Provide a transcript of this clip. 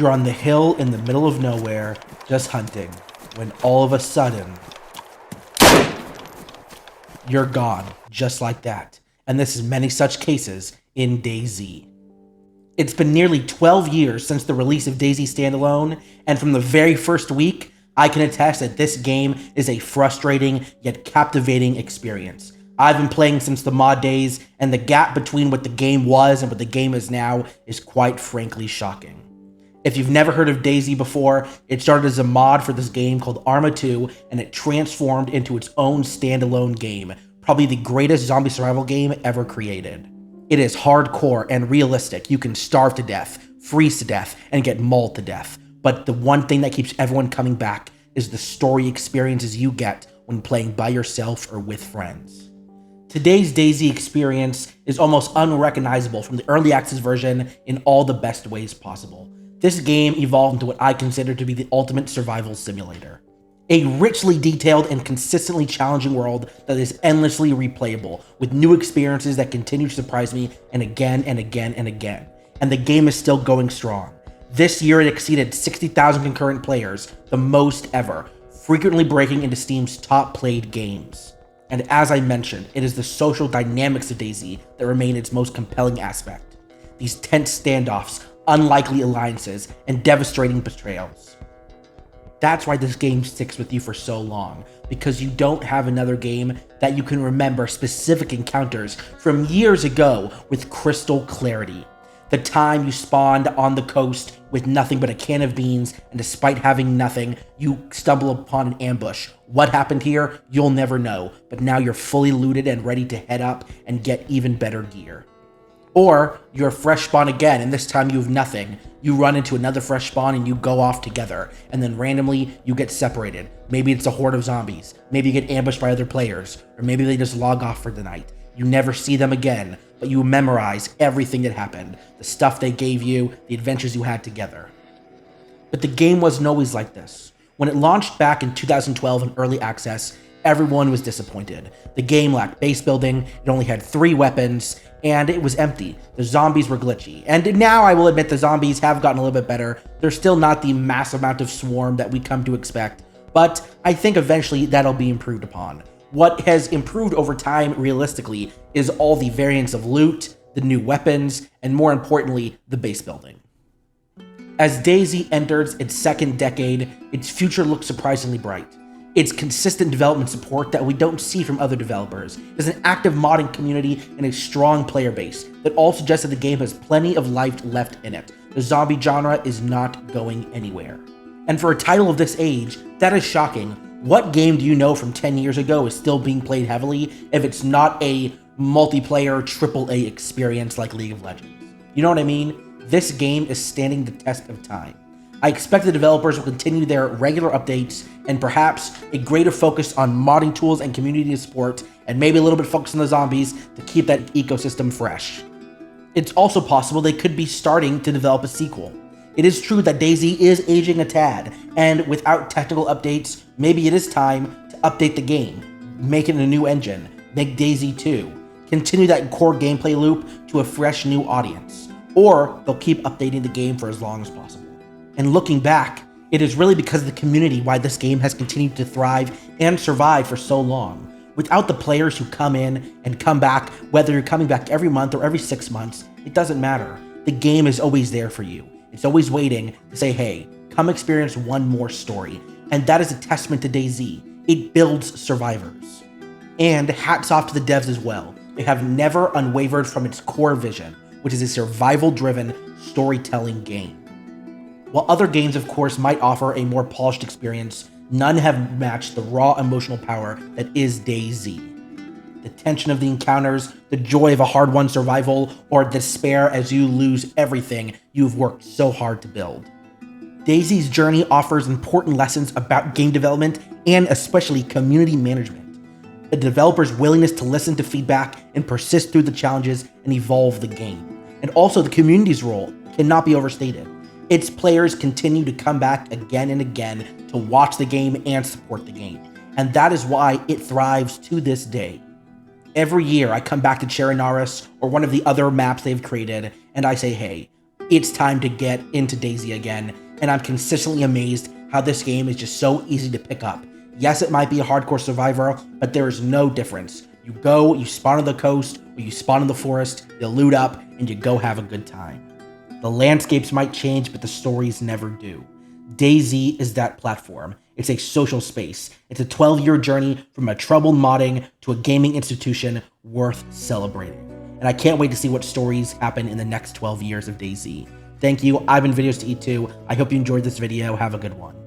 You're on the hill in the middle of nowhere, just hunting, when all of a sudden, you're gone, just like that. And this is many such cases in DayZ. It's been nearly 12 years since the release of DayZ Standalone, and from the very first week, I can attest that this game is a frustrating yet captivating experience. I've been playing since the mod days, and the gap between what the game was and what the game is now is quite frankly shocking. If you've never heard of DayZ before, it started as a mod for this game called Arma 2, and it transformed into its own standalone game, probably the greatest zombie survival game ever created. It is hardcore and realistic. You can starve to death, freeze to death, and get mauled to death. But the one thing that keeps everyone coming back is the story experiences you get when playing by yourself or with friends. Today's DayZ experience is almost unrecognizable from the early access version in all the best ways possible. This game evolved into what I consider to be the ultimate survival simulator. A richly detailed and consistently challenging world that is endlessly replayable, with new experiences that continue to surprise me and again and again and again. And the game is still going strong. This year it exceeded 60,000 concurrent players, the most ever, frequently breaking into Steam's top played games. And as I mentioned, it is the social dynamics of DayZ that remain its most compelling aspect. These tense standoffs, unlikely alliances, and devastating betrayals. That's why this game sticks with you for so long, because you don't have another game that you can remember specific encounters from years ago with crystal clarity. The time you spawned on the coast with nothing but a can of beans, and despite having nothing, you stumble upon an ambush. What happened here, you'll never know, but now you're fully looted and ready to head up and get even better gear. Or, you're fresh spawn again, and this time you have nothing. You run into another fresh spawn and you go off together, and then randomly you get separated. Maybe it's a horde of zombies, maybe you get ambushed by other players, or maybe they just log off for the night. You never see them again, but you memorize everything that happened, the stuff they gave you, the adventures you had together. But the game wasn't always like this. When it launched back in 2012 in early access, everyone was disappointed. The game lacked base building, it only had 3 weapons, and it was empty. The zombies were glitchy. And now I will admit the zombies have gotten a little bit better. They're still not the massive amount of swarm that we come to expect, but I think eventually that'll be improved upon. What has improved over time realistically is all the variants of loot, the new weapons, and more importantly, the base building. As DayZ enters its second decade, its future looks surprisingly bright. Its consistent development support that we don't see from other developers. There's an active modding community and a strong player base that all suggests that the game has plenty of life left in it. The zombie genre is not going anywhere. And for a title of this age, that is shocking. What game do you know from 10 years ago is still being played heavily if it's not a multiplayer AAA experience like League of Legends? You know what I mean? This game is standing the test of time. I expect the developers will continue their regular updates and perhaps a greater focus on modding tools and community support, and maybe a little bit focus on the zombies to keep that ecosystem fresh. It's also possible they could be starting to develop a sequel. It is true that DayZ is aging a tad, and without technical updates, maybe it is time to update the game, make it a new engine, make DayZ 2, continue that core gameplay loop to a fresh new audience, or they'll keep updating the game for as long as possible. And looking back, it is really because of the community why this game has continued to thrive and survive for so long. Without the players who come in and come back, whether you're coming back every month or every 6 months, it doesn't matter. The game is always there for you. It's always waiting to say, hey, come experience one more story. And that is a testament to DayZ. It builds survivors. And hats off to the devs as well. They have never unwavered from its core vision, which is a survival-driven storytelling game. While other games, of course, might offer a more polished experience, none have matched the raw emotional power that is DayZ. The tension of the encounters, the joy of a hard-won survival, or despair as you lose everything you've worked so hard to build. DayZ's journey offers important lessons about game development and especially community management. The developer's willingness to listen to feedback and persist through the challenges and evolve the game. And also the community's role cannot be overstated. Its players continue to come back again and again to watch the game and support the game. And that is why it thrives to this day. Every year I come back to Chernarus or one of the other maps they've created and I say, hey, it's time to get into DayZ again, and I'm consistently amazed how this game is just so easy to pick up. Yes, it might be a hardcore survivor, but there is no difference. You go, you spawn on the coast, or you spawn in the forest, you loot up, and you go have a good time. The landscapes might change, but the stories never do. DayZ is that platform. It's a social space. It's a 12-year journey from a troubled modding to a gaming institution worth celebrating. And I can't wait to see what stories happen in the next 12 years of DayZ. Thank you. I've been Videos to Eat 2. I hope you enjoyed this video. Have a good one.